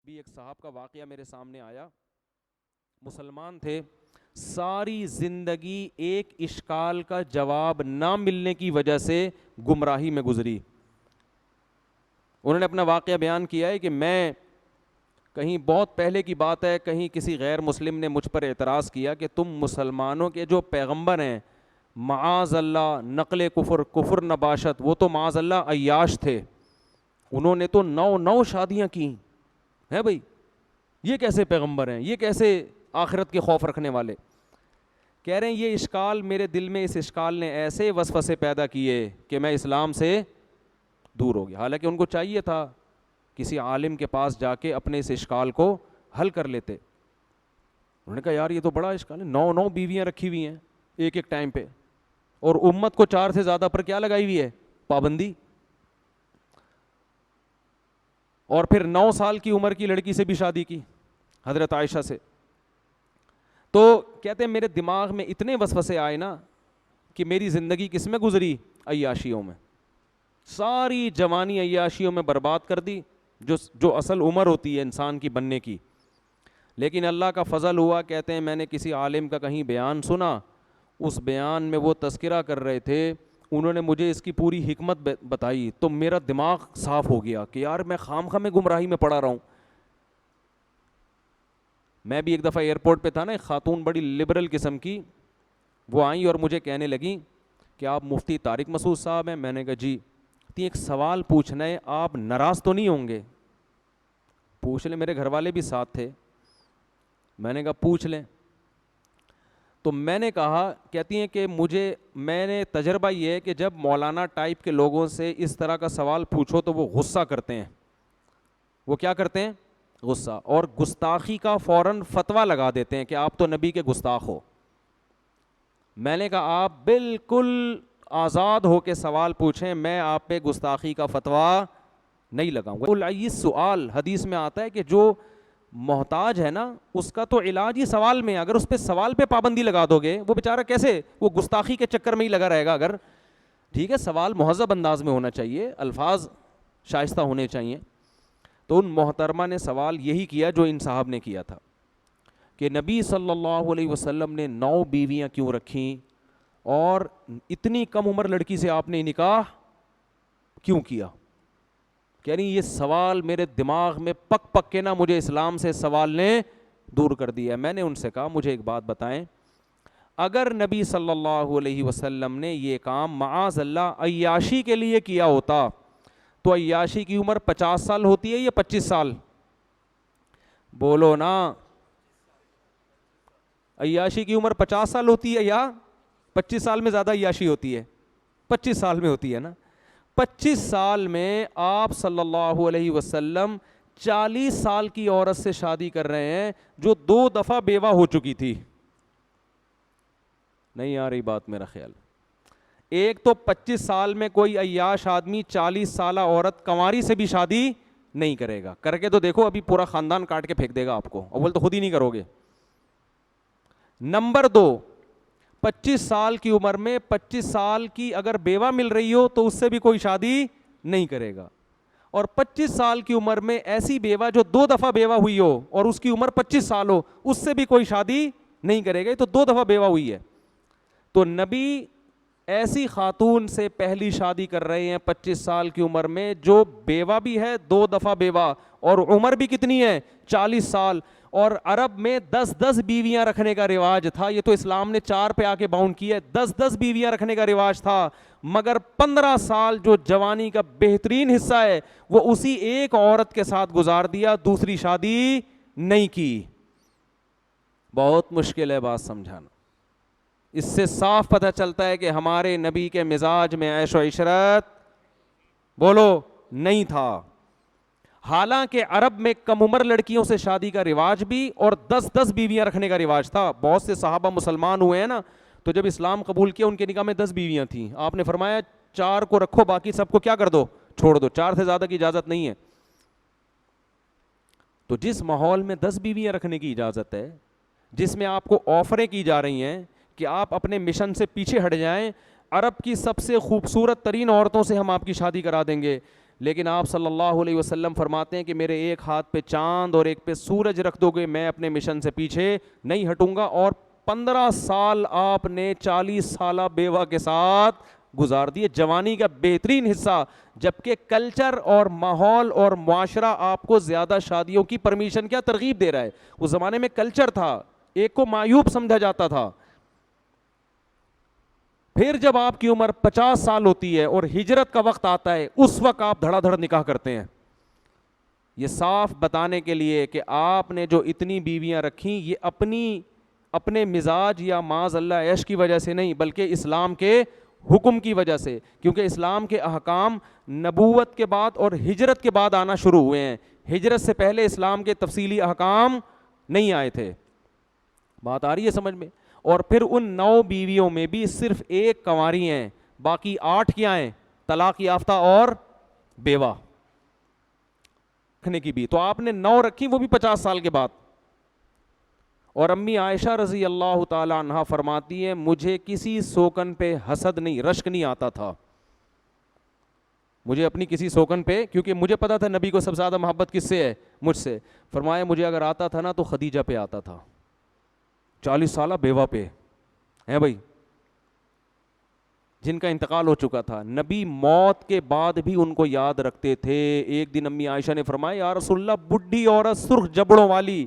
بھی ایک صاحب کا واقعہ میرے سامنے آیا. مسلمان تھے, ساری زندگی ایک اشکال کا جواب نہ ملنے کی وجہ سے گمراہی میں گزری. انہوں نے اپنا واقعہ بیان کیا ہے کہ میں کہیں بہت پہلے کی بات ہے, کہیں کسی غیر مسلم نے مجھ پر اعتراض کیا کہ تم مسلمانوں کے جو پیغمبر ہیں معاذ اللہ نقل کفر نباشت, وہ تو معاذ اللہ عیاش تھے, انہوں نے تو 9 شادیاں کی ہیں بھائی, یہ کیسے پیغمبر ہیں, یہ کیسے آخرت کے خوف رکھنے والے. کہہ رہے ہیں یہ اشکال میرے دل میں, اس اشکال نے ایسے وسوسے پیدا کیے کہ میں اسلام سے دور ہو گیا. حالانکہ ان کو چاہیے تھا کسی عالم کے پاس جا کے اپنے اس اشکال کو حل کر لیتے. انہوں نے کہا یار یہ تو بڑا اشکال ہے, 9 بیویاں رکھی ہوئی ہیں ایک ٹائم پہ, اور امت کو 4 سے زیادہ پر کیا لگائی ہوئی ہے, پابندی. اور پھر 9 سال کی عمر کی لڑکی سے بھی شادی کی, حضرت عائشہ سے. تو کہتے ہیں میرے دماغ میں اتنے وسوسے آئے نا کہ میری زندگی کس میں گزری, عیاشیوں میں. ساری جوانی عیاشیوں میں برباد کر دی, جو اصل عمر ہوتی ہے انسان کی بننے کی. لیکن اللہ کا فضل ہوا, کہتے ہیں میں نے کسی عالم کا کہیں بیان سنا, اس بیان میں وہ تذکرہ کر رہے تھے, انہوں نے مجھے اس کی پوری حکمت بتائی, تو میرا دماغ صاف ہو گیا کہ یار میں خامخواہ میں گمراہی میں پڑا رہا ہوں. میں بھی ایک دفعہ ایئرپورٹ پہ تھا نا, ایک خاتون بڑی لبرل قسم کی, وہ آئیں اور مجھے کہنے لگیں کہ آپ مفتی طارق مسعود صاحب ہیں. میں نے کہا جی. ایک سوال پوچھنا ہے, آپ ناراض تو نہیں ہوں گے؟ پوچھ لیں. میرے گھر والے بھی ساتھ تھے. میں نے کہا پوچھ لیں. تو میں نے کہا, کہتی ہیں کہ میں نے تجربہ یہ ہے کہ جب مولانا ٹائپ کے لوگوں سے اس طرح کا سوال پوچھو تو وہ غصہ کرتے ہیں. وہ کیا کرتے ہیں؟ غصہ, اور گستاخی کا فوراً فتویٰ لگا دیتے ہیں کہ آپ تو نبی کے گستاخ ہو. میں نے کہا آپ بالکل آزاد ہو کے سوال پوچھیں, میں آپ پہ گستاخی کا فتویٰ نہیں لگاؤں گا. العیس سوال, حدیث میں آتا ہے کہ جو محتاج ہے نا اس کا تو علاج ہی سوال میں ہے. اگر اس پہ سوال پہ پابندی لگا دو گے, وہ بیچارہ کیسے, وہ گستاخی کے چکر میں ہی لگا رہے گا. اگر ٹھیک ہے سوال مہذب انداز میں ہونا چاہیے, الفاظ شائستہ ہونے چاہیے. تو ان محترمہ نے سوال یہی کیا جو ان صاحب نے کیا تھا کہ نبی صلی اللہ علیہ وسلم نے 9 بیویاں کیوں رکھیں, اور اتنی کم عمر لڑکی سے آپ نے نکاح کیوں کیا. کہہ رہی یہ سوال میرے دماغ میں پک پک کے نا مجھے اسلام سے سوال نے دور کر دیا. میں نے ان سے کہا مجھے ایک بات بتائیں, اگر نبی صلی اللہ علیہ وسلم نے یہ کام معاذ اللہ عیاشی کے لیے کیا ہوتا تو عیاشی کی عمر 50 سال ہوتی ہے یا 25 سال؟ بولو نا. عیاشی کی عمر 50 سال ہوتی ہے یا 25 سال میں زیادہ عیاشی ہوتی ہے؟ 25 سال میں ہوتی ہے نا. 25 سال میں آپ صلی اللہ علیہ وسلم 40 سال کی عورت سے شادی کر رہے ہیں جو 2 دفعہ بیوہ ہو چکی تھی. نہیں آ رہی بات میرا خیال. ایک تو 25 سال میں کوئی عیاش آدمی 40 سالہ عورت کنواری سے بھی شادی نہیں کرے گا. کر کے تو دیکھو, ابھی پورا خاندان کاٹ کے پھینک دے گا آپ کو. اول تو خود ہی نہیں کرو گے. نمبر 2, 25 سال کی عمر میں 25 سال کی اگر بیوہ مل رہی ہو تو اس سے بھی کوئی شادی نہیں کرے گا. اور 25 سال کی عمر میں ایسی بیوہ جو 2 دفعہ بیوہ ہوئی ہو اور اس کی عمر 25 سال ہو, اس سے بھی کوئی شادی نہیں کرے گا. تو 2 دفعہ بیوہ ہوئی ہے. تو نبی ایسی خاتون سے پہلی شادی کر رہے ہیں 25 سال کی عمر میں جو بیوہ بھی ہے, 2 دفعہ بیوہ, اور عمر بھی کتنی ہے, 40 سال. اور عرب میں 10 بیویاں رکھنے کا رواج تھا. یہ تو اسلام نے 4 پہ آ کے باؤنڈ کیا ہے. 10 بیویاں رکھنے کا رواج تھا, مگر 15 سال جو جوانی کا بہترین حصہ ہے وہ اسی ایک عورت کے ساتھ گزار دیا, دوسری شادی نہیں کی. بہت مشکل ہے بات سمجھانا. اس سے صاف پتہ چلتا ہے کہ ہمارے نبی کے مزاج میں عیش و عشرت بولو نہیں تھا. حالانکہ عرب میں کم عمر لڑکیوں سے شادی کا رواج بھی اور 10 بیویاں رکھنے کا رواج تھا. بہت سے صحابہ مسلمان ہوئے ہیں نا, تو جب اسلام قبول کیا ان کے نکاح میں 10 بیویاں تھیں. آپ نے فرمایا 4 کو رکھو, باقی سب کو کیا کر دو, چھوڑ دو. 4 سے زیادہ کی اجازت نہیں ہے. تو جس ماحول میں 10 بیویاں رکھنے کی اجازت ہے, جس میں آپ کو آفریں کی جا رہی ہیں کہ آپ اپنے مشن سے پیچھے ہٹ جائیں, عرب کی سب سے خوبصورت ترین عورتوں سے ہم آپ کی شادی کرا دیں گے, لیکن آپ صلی اللہ علیہ وسلم فرماتے ہیں کہ میرے ایک ہاتھ پہ چاند اور ایک پہ سورج رکھ دو گے میں اپنے مشن سے پیچھے نہیں ہٹوں گا. اور 15 سال آپ نے 40 سالہ بیوہ کے ساتھ گزار دیے, جوانی کا بہترین حصہ, جبکہ کلچر اور ماحول اور معاشرہ آپ کو زیادہ شادیوں کی پرمیشن کیا ترغیب دے رہا ہے. اس زمانے میں کلچر تھا, ایک کو معیوب سمجھا جاتا تھا. پھر جب آپ کی عمر 50 سال ہوتی ہے اور ہجرت کا وقت آتا ہے, اس وقت آپ دھڑا دھڑ نکاح کرتے ہیں. یہ صاف بتانے کے لیے کہ آپ نے جو اتنی بیویاں رکھیں یہ اپنے مزاج یا معاذ اللہ عیش کی وجہ سے نہیں, بلکہ اسلام کے حکم کی وجہ سے, کیونکہ اسلام کے احکام نبوت کے بعد اور ہجرت کے بعد آنا شروع ہوئے ہیں. ہجرت سے پہلے اسلام کے تفصیلی احکام نہیں آئے تھے. بات آ رہی ہے سمجھ میں؟ اور پھر ان 9 بیویوں میں بھی صرف ایک کنواری ہیں, باقی 8 کیا ہیں؟ طلاق یافتہ اور بیوہ رکھنے کی بھی. تو آپ نے 9 رکھی, وہ بھی 50 سال کے بعد. اور امی عائشہ رضی اللہ تعالی عنہا فرماتی ہیں مجھے کسی سوکن پہ حسد نہیں, رشک نہیں آتا تھا مجھے اپنی کسی سوکن پہ, کیونکہ مجھے پتا تھا نبی کو سب سے زیادہ محبت کس سے ہے؟ مجھ سے. فرمایا مجھے اگر آتا تھا نا تو خدیجہ پہ آتا تھا, 40 سالہ بیوہ پہ ہیں بھائی, جن کا انتقال ہو چکا تھا. نبی موت کے بعد بھی ان کو یاد رکھتے تھے. ایک دن امی عائشہ نے فرمایا یا رسول اللہ, بڈھی عورت سرخ جبڑوں والی,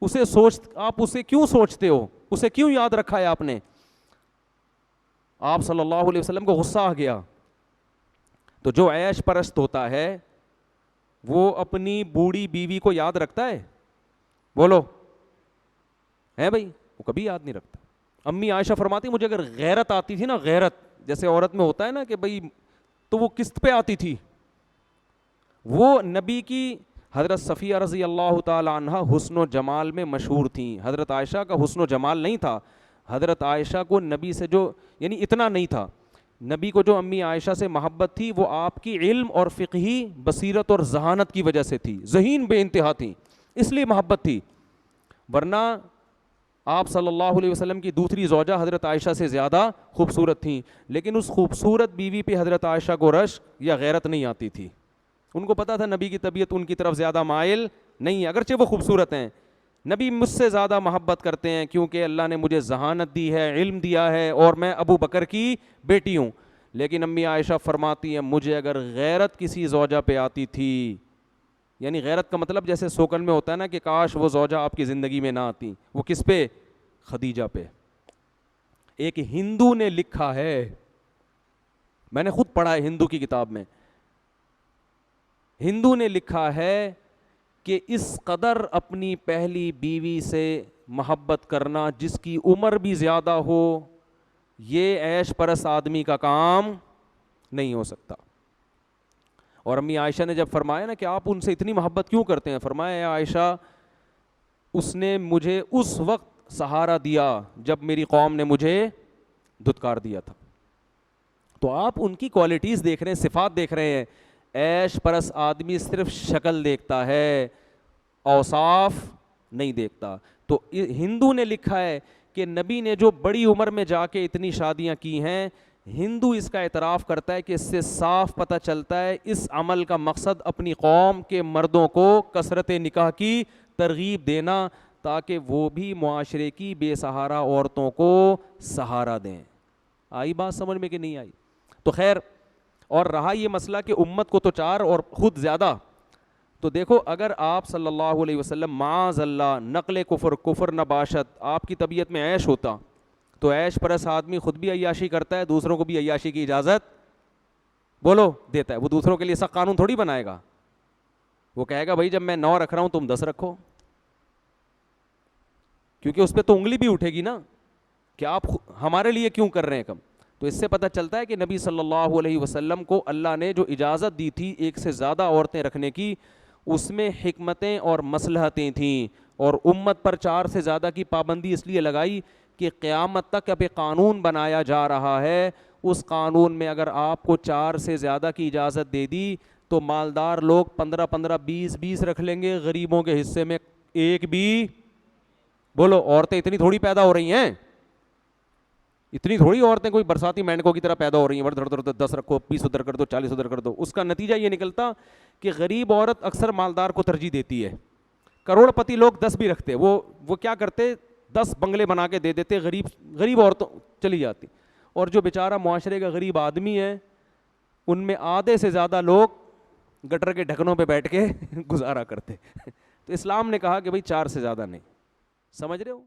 آپ اسے کیوں سوچتے ہو, اسے کیوں یاد رکھا ہے آپ نے؟ آپ صلی اللہ علیہ وسلم کو غصہ آ گیا. تو جو عیش پرست ہوتا ہے وہ اپنی بوڑھی بیوی کو یاد رکھتا ہے؟ بولو ہے بھائی, وہ کبھی یاد نہیں رکھتا. امی عائشہ فرماتی مجھے اگر غیرت آتی تھی نا, غیرت جیسے عورت میں ہوتا ہے نا کہ بھائی, تو وہ کس پہ آتی تھی؟ وہ نبی کی حضرت صفیہ رضی اللہ تعالی عنہ حسن و جمال میں مشہور تھیں. حضرت عائشہ کا حسن و جمال نہیں تھا. حضرت عائشہ کو نبی سے جو یعنی اتنا نہیں تھا, نبی کو جو امی عائشہ سے محبت تھی وہ آپ کی علم اور فقہی بصیرت اور ذہانت کی وجہ سے تھی. ذہین بے انتہا تھی, اس لیے محبت تھی. ورنہ آپ صلی اللہ علیہ وسلم کی دوسری زوجہ حضرت عائشہ سے زیادہ خوبصورت تھیں, لیکن اس خوبصورت بیوی پہ حضرت عائشہ کو رشک یا غیرت نہیں آتی تھی. ان کو پتا تھا نبی کی طبیعت ان کی طرف زیادہ مائل نہیں ہے, اگرچہ وہ خوبصورت ہیں. نبی مجھ سے زیادہ محبت کرتے ہیں کیونکہ اللہ نے مجھے ذہانت دی ہے, علم دیا ہے, اور میں ابو بکر کی بیٹی ہوں. لیکن امی عائشہ فرماتی ہیں مجھے اگر غیرت کسی زوجہ پہ آتی تھی, یعنی غیرت کا مطلب جیسے سوکن میں ہوتا ہے نا کہ کاش وہ زوجہ آپ کی زندگی میں نہ آتی, وہ کس پہ؟ خدیجہ پہ. ایک ہندو نے لکھا ہے, میں نے خود پڑھا ہے ہندو کی کتاب میں, ہندو نے لکھا ہے کہ اس قدر اپنی پہلی بیوی سے محبت کرنا جس کی عمر بھی زیادہ ہو, یہ عیش پرست آدمی کا کام نہیں ہو سکتا. اور امی عائشہ نے جب فرمایا نا کہ آپ ان سے اتنی محبت کیوں کرتے ہیں, فرمایا اے عائشہ اس نے مجھے اس وقت سہارا دیا جب میری قوم نے مجھے دھتکار دیا تھا. تو آپ ان کی کوالٹیز دیکھ رہے ہیں, صفات دیکھ رہے ہیں. عیش پرست آدمی صرف شکل دیکھتا ہے, اوصاف نہیں دیکھتا. تو ہندو نے لکھا ہے کہ نبی نے جو بڑی عمر میں جا کے اتنی شادیاں کی ہیں, ہندو اس کا اعتراف کرتا ہے کہ اس سے صاف پتہ چلتا ہے اس عمل کا مقصد اپنی قوم کے مردوں کو کثرت نکاح کی ترغیب دینا تاکہ وہ بھی معاشرے کی بے سہارا عورتوں کو سہارا دیں. آئی بات سمجھ میں کہ نہیں آئی؟ تو خیر, اور رہا یہ مسئلہ کہ امت کو تو 4 اور خود زیادہ, تو دیکھو اگر آپ صلی اللہ علیہ وسلم معاذ اللہ نقل کفر نباشت آپ کی طبیعت میں عیش ہوتا تو عیش پرست آدمی خود بھی عیاشی کرتا ہے, دوسروں کو بھی عیاشی کی اجازت بولو دیتا ہے. وہ دوسروں کے لیے سخت قانون تھوڑی بنائے گا, وہ کہے گا بھائی جب میں 9 رکھ رہا ہوں تم 10 رکھو, کیونکہ اس پہ تو انگلی بھی اٹھے گی نا کہ آپ ہمارے لیے کیوں کر رہے ہیں کم. تو اس سے پتہ چلتا ہے کہ نبی صلی اللہ علیہ وسلم کو اللہ نے جو اجازت دی تھی ایک سے زیادہ عورتیں رکھنے کی, اس میں حکمتیں اور مصلحتیں تھیں, اور امت پر 4 سے زیادہ کی پابندی اس لیے لگائی کہ قیامت تک اب ایک قانون بنایا جا رہا ہے, اس قانون میں اگر آپ کو 4 سے زیادہ کی اجازت دے دی تو مالدار لوگ 15 20 رکھ لیں گے, غریبوں کے حصے میں ایک بھی, بولو عورتیں اتنی تھوڑی پیدا ہو رہی ہیں, اتنی تھوڑی عورتیں کوئی برساتی مینڈکوں کی طرح پیدا ہو رہی ہیں، دھڑ دھڑ 10 رکھو، 20 ادھر کر دو، 40 ادھر کر دو. اس کا نتیجہ یہ نکلتا کہ غریب عورت اکثر مالدار کو ترجیح دیتی ہے. کروڑ پتی لوگ 10 بھی رکھتے، وہ کیا کرتے 10 بنگلے بنا کے دے دیتے، غریب عورتوں چلی جاتی. اور جو بیچارہ معاشرے کا غریب آدمی ہے، ان میں آدھے سے زیادہ لوگ گٹر کے ڈھکنوں پہ بیٹھ کے گزارا کرتے. تو اسلام نے کہا کہ بھائی 4 سے زیادہ نہیں. سمجھ رہے ہو؟